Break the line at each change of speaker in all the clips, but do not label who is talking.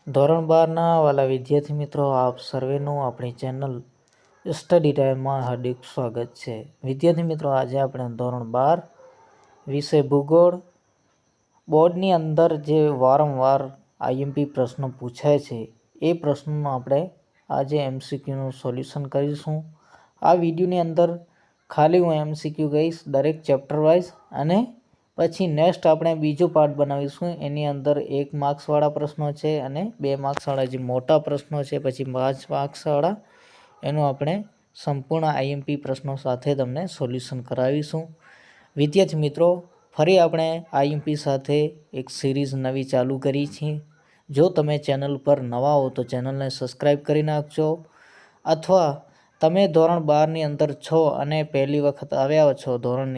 ધોરણ 12ના વાલા વિદ્યાર્થી મિત્રો, આપ સર્વેનું આપણી ચેનલ સ્ટડી ટાઈમમાં હાર્દિક સ્વાગત છે. વિદ્યાર્થી મિત્રો, આજે આપણે ધોરણ 12 વિષય ભૂગોળ બોર્ડની અંદર જે વારંવાર આઈએમપી પ્રશ્નો પૂછાય છે એ પ્રશ્નોનું આપણે આજે એમસીક્યુનું સોલ્યુશન કરીશું. આ વિડીયોની અંદર ખાલી હું એમસીક્યુ કહીશ દરેક ચેપ્ટર વાઇઝ, અને પછી નેક્સ્ટ આપણે બીજો પાર્ટ બનાવીશું. એની અંદર 1 માર્ક્સવાળા પ્રશ્નો છે અને 2 માર્ક્સવાળા જે મોટા પ્રશ્નો છે, પછી 5 માર્ક્સવાળા એનું આપણે સંપૂર્ણ આઈએમપી પ્રશ્નો સાથે તમને સોલ્યુશન કરાવીશું. વિદ્યાર્થી મિત્રો, ફરી આપણે આઈએમપી સાથે એક સિરીઝ નવી ચાલુ કરી છે. જો તમે ચેનલ પર નવા હો તો ચેનલને સબસ્ક્રાઈબ કરી નાખજો, અથવા તમે ધોરણ 12ની અંદર છો અને પહેલી વખત આવ્યા છો, ધોરણ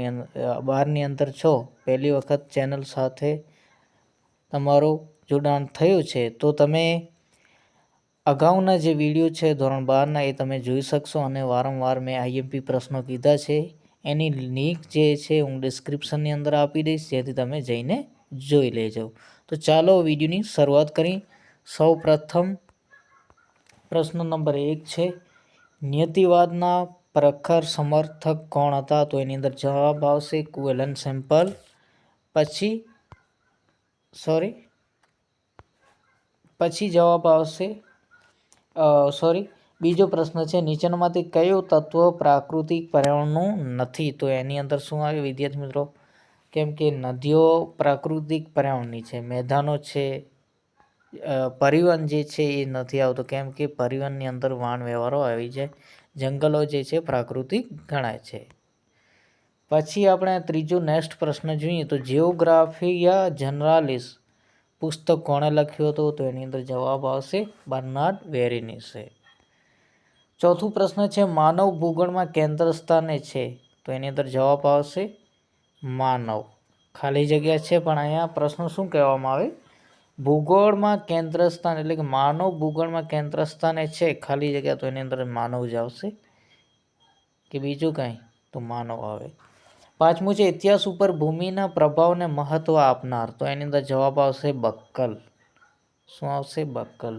12ની અંદર છો, પહેલી વખત ચેનલ સાથે તમારું જોડાણ થયું છે, તો તમે અગાઉના જે વિડીયો છે ધોરણ 12ના એ તમે જોઈ શકશો. અને વારંવાર મેં આઈએમપી પ્રશ્નો કીધા છે એની લિંક જે છે હું ડિસ્ક્રિપ્શનની અંદર આપી દઈશ, જેથી તમે જઈને જોઈ લેજો. તો ચાલો વિડીયોની શરૂઆત કરી. સૌ પ્રથમ પ્રશ્ન નંબર 1 છે, નિયતિવાદના પ્રખર સમર્થક કોણ હતા? તો એની અંદર જવાબ આવશે ક્વેલન સેમ્પલ. પછી જવાબ આવશે બીજો પ્રશ્ન છે, નીચેનામાંથી કયું તત્વ પ્રાકૃતિક પર્યાવરણનું નથી? તો એની અંદર શું આવે વિદ્યાર્થી મિત્રો? કેમ કે નદીઓ પ્રાકૃતિક પર્યાવરણની છે, મેદાનો છે, પરિવહન જે છે એ નથી આવતો, કેમ કે પરિવહનની અંદર વાહન વ્યવહારો આવી જાય. જંગલો જે છે પ્રાકૃતિક ગણાય છે. પછી આપણે ત્રીજો નેક્સ્ટ પ્રશ્ન જોઈએ તો જિયોગ્રાફિયા જનરાલિસ પુસ્તક કોણે લખ્યું હતું? તો એની અંદર જવાબ આવશે બર્નાર્ડ વેરીનિસે. ચોથું પ્રશ્ન છે, માનવ ભૂગોળમાં કેન્દ્ર સ્થાને છે? તો એની અંદર જવાબ આવશે માનવ. ખાલી જગ્યા છે, પણ અહીંયા પ્રશ્ન શું કહેવામાં આવે? ભૂગોળમાં કેન્દ્ર સ્થાન, એટલે કે માનવ ભૂગોળમાં કેન્દ્ર સ્થાને છે, ખાલી જગ્યા, તો એની અંદર માનવ જ આવશે કે બીજું કાંઈ? તો માનવ આવે. પાંચમું છે, ઇતિહાસ ઉપર ભૂમિના પ્રભાવને મહત્વ આપનાર? તો એની અંદર જવાબ આવશે બક્કલ. શું આવશે? બક્કલ.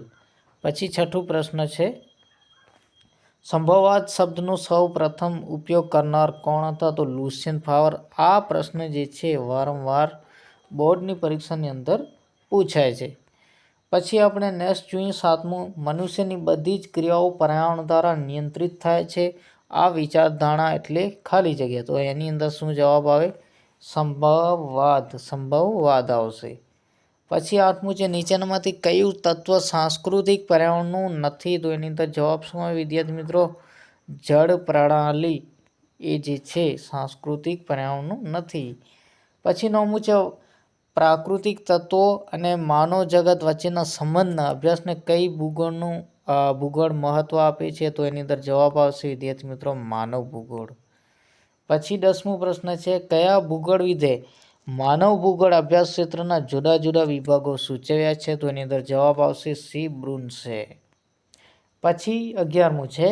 પછી છઠ્ઠું પ્રશ્ન છે, સંભવવાદ શબ્દનો સૌ પ્રથમ ઉપયોગ કરનાર કોણ હતા? તો લુસિયન ફાવર. આ પ્રશ્ન જે છે વારંવાર બોર્ડની પરીક્ષાની અંદર પૂછાય છે. પછી આપણે નેક્સ્ટ જોઈએ સાતમું, મનુષ્યની બધી જ ક્રિયાઓ પર્યાવરણ દ્વારા નિયંત્રિત થાય છે. આ વિચારધારણા એટલે ખાલી જગ્યા, તો એની અંદર શું જવાબ આવે? સંભવવાદ આવશે. પછી આઠમું છે, નીચેનામાંથી કયું તત્વ સાંસ્કૃતિક પર્યાવરણનું નથી? તો એની અંદર જવાબ શું આવે વિદ્યાર્થી મિત્રો? જળ પ્રણાલી એ જે છે સાંસ્કૃતિક પર્યાવરણનું નથી. પછી નવમું છે, પ્રાકૃતિક તત્વો અને માનવ જગત વચ્ચેના સંબંધના અભ્યાસને કઈ ભૂગોળ મહત્વ આપે છે? તો એની અંદર જવાબ આવશે વિદ્યાર્થી મિત્રો માનવ ભૂગોળ. પછી 10મો પ્રશ્ન છે, કયા ભૂગોળવિદે માનવ ભૂગોળ અભ્યાસ ક્ષેત્રના જુદા જુદા વિભાગો સૂચવ્યા છે? તો એની અંદર જવાબ આવશે સી બ્રુન્સે. પછી 11મું છે,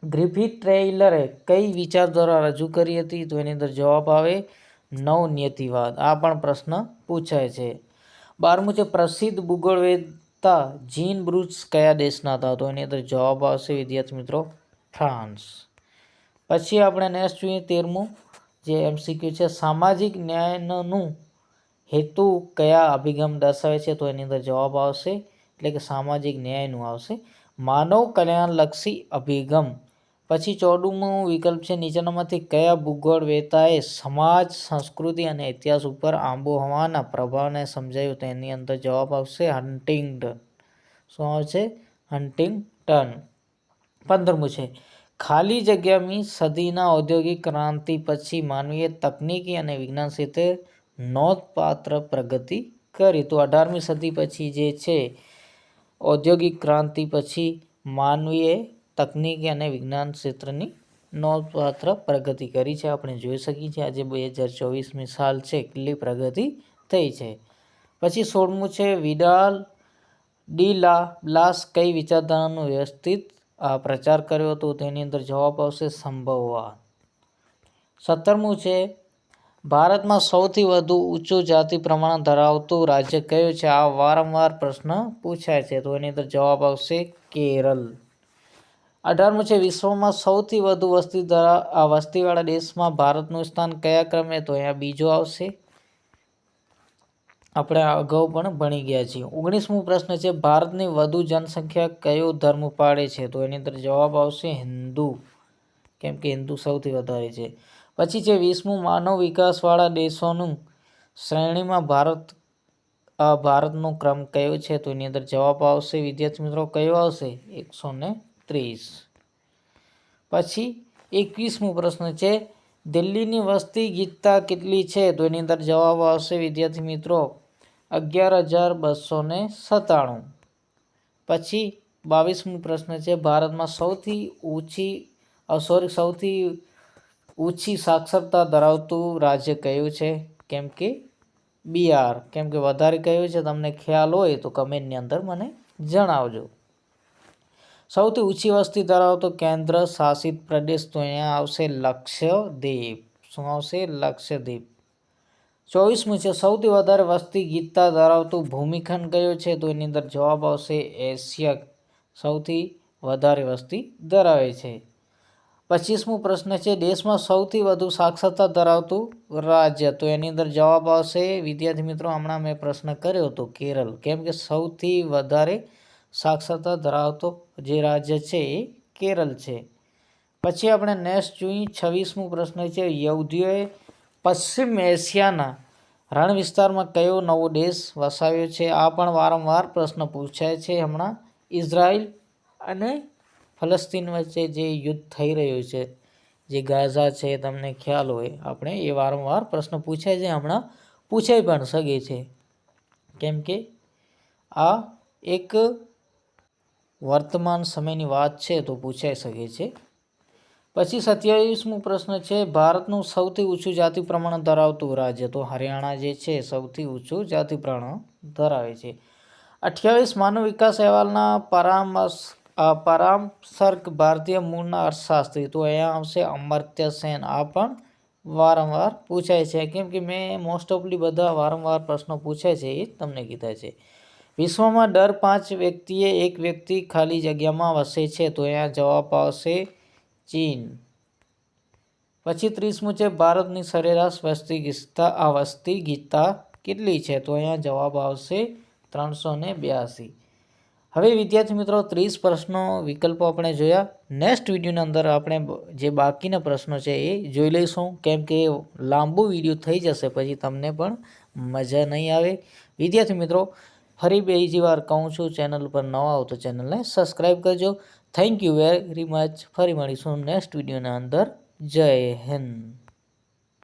ગ્રિફિથ ટેલરે કઈ વિચારધારા રજૂ કરી હતી? તો એની અંદર જવાબ આવે નવનિયતિવાદ. આ પણ પ્રશ્ન પૂછાય છે. 12મું છે, પ્રસિદ્ધ ભૂગોળવેત્તા જીન બ્રુન્સ કયા દેશના હતા? તો એની અંદર જવાબ આવશે વિદ્યાર્થી મિત્રો ફ્રાન્સ. પછી આપણે નેક્સ્ટ જોઈએ 13મું જે એમસીક્યુ છે, સામાજિક ન્યાયનું હેતુ કયા અભિગમ દર્શાવે છે? તો એની અંદર જવાબ આવશે, એટલે કે સામાજિક ન્યાયનું આવશે માનવ કલ્યાણલક્ષી અભિગમ. પછી 14મું વિકલ્પ છે, નીચેનામાંથી કયા ભૂગોળવેત્તાએ સમાજ, સંસ્કૃતિ અને ઇતિહાસ ઉપર આબોહવાના પ્રભાવને સમજાવ્યું? તો એની અંદર જવાબ આવશે હન્ટિંગ્ટન. શું આવશે? હન્ટિંગ્ટન. 15મું છે, ખાલી જગ્યામી સદીના ઔદ્યોગિક ક્રાંતિ પછી માનવીએ તકનીકી અને વિજ્ઞાન ક્ષેત્રે નોંધપાત્ર પ્રગતિ કરી. તો 18મી સદી પછી જે છે ઔદ્યોગિક ક્રાંતિ પછી માનવીએ તકનીકી અને વિજ્ઞાન ક્ષેત્રની નોંધપાત્ર પ્રગતિ કરી છે. આપણે જોઈ શકીએ છીએ આજે 2024મી સાલ છે, કેટલી પ્રગતિ થઈ છે. પછી 16મું છે, વિડાલ ડી લા બ્લાસ કઈ વિચારધારાનો વ્યવસ્થિત પ્રચાર કર્યો હતો? તેની અંદર જવાબ આવશે સંભવવાદ. 17મું છે, ભારતમાં સૌથી વધુ ઊંચું જાતિ પ્રમાણ ધરાવતું રાજ્ય કયું છે? આ વારંવાર પ્રશ્ન પૂછાય છે. તો એની અંદર જવાબ આવશે કેરળ. 18મું છે વિશ્વમાં સૌથી વધુ વસ્તીવાળા દેશમાં ભારતનું સ્થાન કયા ક્રમે? તો અહીંયા બીજો આવશે. આપણે અગાઉ પણ ભણી ગયા છીએ. 19મું પ્રશ્ન છે ભારતની વધુ જનસંખ્યા કયો ધર્મ પાળે છે? તો એની અંદર જવાબ આવશે હિન્દુ, કેમ કે હિન્દુ સૌથી વધારે છે. પછી છે 20મું માનવ વિકાસવાળા દેશોનું શ્રેણીમાં ભારતનો ક્રમ કયો છે? તો એની અંદર જવાબ આવશે વિદ્યાર્થી મિત્રો કયો આવશે? 130. પછી 21મું પ્રશ્ન છે દિલ્હીની વસ્તી ગીતતા કેટલી છે? તો એની અંદર જવાબ આવશે વિદ્યાર્થી મિત્રો 11,297. પછી 22મું પ્રશ્ન છે ભારતમાં સૌથી ઊંચી સાક્ષરતા ધરાવતું રાજ્ય કયું છે? કેમ કે બિહાર. કેમ કે વધારે કયું છે તમને ખ્યાલ હોય તો કમેન્ટની અંદર મને જણાવજો. સૌથી ઊંચી વસ્તી ધરાવતો કેન્દ્ર શાસિત પ્રદેશ? તો અહીંયા આવશે લક્ષદ્વીપ. શું આવશે? લક્ષદ્વીપ. 24મું છે સૌથી વધારે વસ્તી ગીતતા ધરાવતું ભૂમિખંડ કયો છે? તો એની અંદર જવાબ આવશે એશિયા સૌથી વધારે વસ્તી ધરાવે છે. 25મું પ્રશ્ન છે દેશમાં સૌથી વધુ સાક્ષરતા ધરાવતું રાજ્ય? તો એની અંદર જવાબ આવશે વિદ્યાર્થી મિત્રો હમણાં મેં પ્રશ્ન કર્યો હતો કેરળ, કેમ કે સૌથી વધારે સાક્ષરતા ધરાવતો જે રાજ્ય છે એ કેરળ છે. પછી આપણે નેક્સ્ટ જોઈએ 26મું પ્રશ્ન છે યહૂદીઓએ પશ્ચિમ એશિયાના રણ વિસ્તારમાં કયો નવો દેશ વસાવ્યો છે? આ પણ વારંવાર પ્રશ્ન પૂછાય છે. હમણાં ઇઝરાયલ અને ફલસ્તીન વચ્ચે જે યુદ્ધ થઈ રહ્યું છે, જે ગાઝા છે, તમને ખ્યાલ હોય આપણે એ વારંવાર પ્રશ્ન પૂછાય છે. હમણાં પૂછાઈ પણ શકે છે, કેમ કે આ એક વર્તમાન સમયની વાત છે તો પૂછાઈ શકે છે. પછી 27મું પ્રશ્ન છે ભારતનું સૌથી ઊંચું જાતિ પ્રમાણ ધરાવતું રાજ્ય? તો હરિયાણા જે છે સૌથી ઊંચું જાતિ પ્રમાણ ધરાવે છે. 28 માનવ વિકાસ અહેવાલના પરામર્શક ભારતીય મૂળના અર્થશાસ્ત્રી? તો અહીંયા આવશે અમર્ત્ય સેન. આ પણ વારંવાર પૂછાય છે, કેમ કે મેં મોસ્ટ ઓફલી બધા વારંવાર પ્રશ્નો પૂછાય છે એ તમને કીધા છે. વિશ્વમાં દર 5 વ્યક્તિએ એક વ્યક્તિ ખાલી જગ્યામાં વસે છે? તો અહીંયા જવાબ આવશે ચીન. પછી 30મું છે ભારતની સરેરાશ વસ્તી ગીતતા કેટલી છે? તો અહીંયા જવાબ આવશે 382. હવે વિદ્યાર્થી મિત્રો 30 પ્રશ્નો વિકલ્પો આપણે જોયા. નેક્સ્ટ વિડીયોની અંદર આપણે જે બાકીના પ્રશ્નો છે એ જોઈ લઈશું, કેમ કે લાંબુ વિડીયો થઈ જશે પછી તમને પણ મજા નહીં આવે. વિદ્યાર્થી મિત્રો ફરી બીજી વાર કહું છું, ચેનલ પર નવા આવો તો ચેનલને સબસ્ક્રાઈબ કરજો. Thank you very much. ફરી મળીશું નેક્સ્ટ વિડીયોના અંદર. જય હિન્દ.